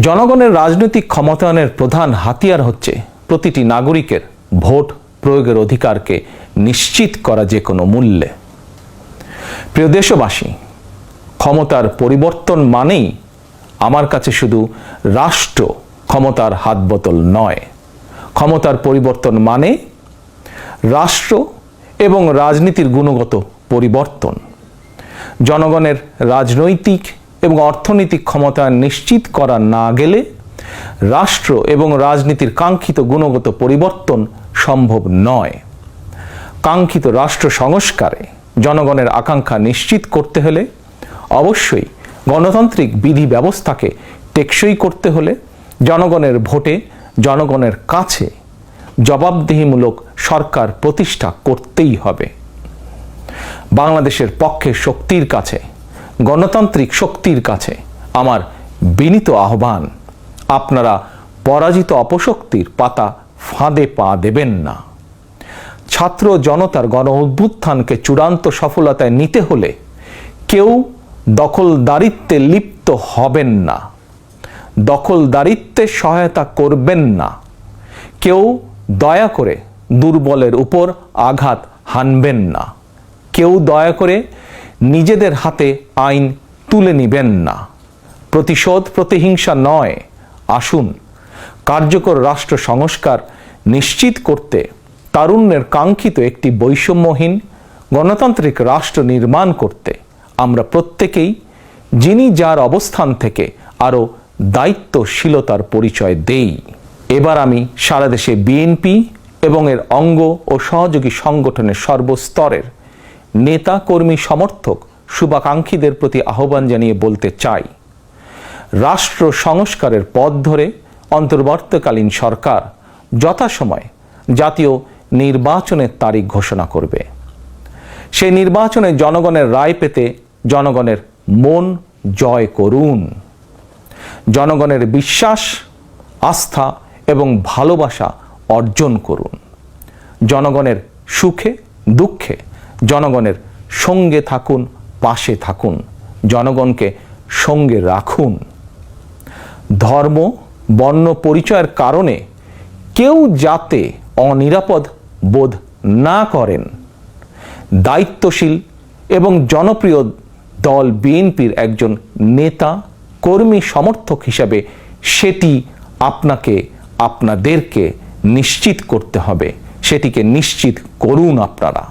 জনগণের রাজনৈতিক ক্ষমতায়নের প্রধান হাতিয়ার হচ্ছে প্রতিটি নাগরিকের ভোট প্রয়োগের অধিকারকে নিশ্চিত করা যে কোনো মূল্যে। প্রিয় দেশবাসী, ক্ষমতার পরিবর্তন মানেই আমার কাছে শুধু রাষ্ট্র ক্ষমতার হাতবোতল নয়। ক্ষমতার পরিবর্তন মানে রাষ্ট্র এবং রাজনীতির গুণগত পরিবর্তন। জনগণের রাজনৈতিক এবং অর্থনৈতিক ক্ষমতায়ন নিশ্চিত করা না গেলে রাষ্ট্র এবং রাজনীতির কাঙ্ক্ষিত গুণগত পরিবর্তন সম্ভব নয়। কাঙ্ক্ষিত রাষ্ট্র সংস্কারে জনগণের আকাঙ্ক্ষা নিশ্চিত করতে হলে অবশ্যই গণতান্ত্রিক বিধি ব্যবস্থাকে টেকসই করতে হলে জনগণের ভোটে জনগণের কাছে জবাবদিহিমূলক সরকার প্রতিষ্ঠা করতেই হবে। বাংলাদেশের পক্ষের শক্তির কাছে, গণতান্ত্রিক শক্তির কাছে আমার বিনীত আহ্বান, আপনারা পরাজিত অপশক্তির পাতা ফাঁদে পা দেবেন না। ছাত্র জনতার গণ অভ্যুত্থানকে চূড়ান্ত সফলতায় নিতে হলে কেউ দখলদারিত্বে লিপ্ত হবেন না, দখলদারিত্বে সহায়তা করবেন না, কেউ দয়া করে দুর্বলের উপর আঘাত হানবেন না, কেউ দয়া করে নিজেদের হাতে আইন তুলে নিবেন না। প্রতিশোধ প্রতিহিংসা নয়। আসুন কার্যকর রাষ্ট্র সংস্কার নিশ্চিত করতে তারুণ্যের কাঙ্ক্ষিত একটি বৈষম্যহীন গণতান্ত্রিক রাষ্ট্র নির্মাণ করতে আমরা প্রত্যেকেই যিনি যার অবস্থান থেকে আরও দায়িত্বশীলতার পরিচয় দেই। এবার আমি সারা দেশে বিএনপি এবং এর অঙ্গ ও সহযোগী সংগঠনের সর্বস্তরের নেতা, কর্মী, সমর্থক, শুভাকাঙ্ক্ষীদের প্রতি আহ্বান জানিয়ে বলতে চাই, রাষ্ট্র সংস্কারের পথ ধরে অন্তর্বর্তীকালীন সরকার যথাসময়ে জাতীয় নির্বাচনের তারিখ ঘোষণা করবে। সেই নির্বাচনে জনগণের রায় পেতে জনগণের মন জয় করুন। জনগণের বিশ্বাস, আস্থা এবং ভালোবাসা অর্জন করুন। জনগণের সুখে দুঃখে জনগণের সঙ্গে থাকুন, পাশে থাকুন, জনগণকে সঙ্গে রাখুন। ধর্ম, বর্ণ পরিচয়ের কারণে কেউ যাতে অনিরাপদ বোধ না করেন, দায়িত্বশীল এবং জনপ্রিয় দল বিএনপির একজন নেতা, কর্মী, সমর্থক হিসাবে সেটি আপনাকে, আপনাদেরকে নিশ্চিত করতে হবে। সেটিকে নিশ্চিত করুন আপনারা।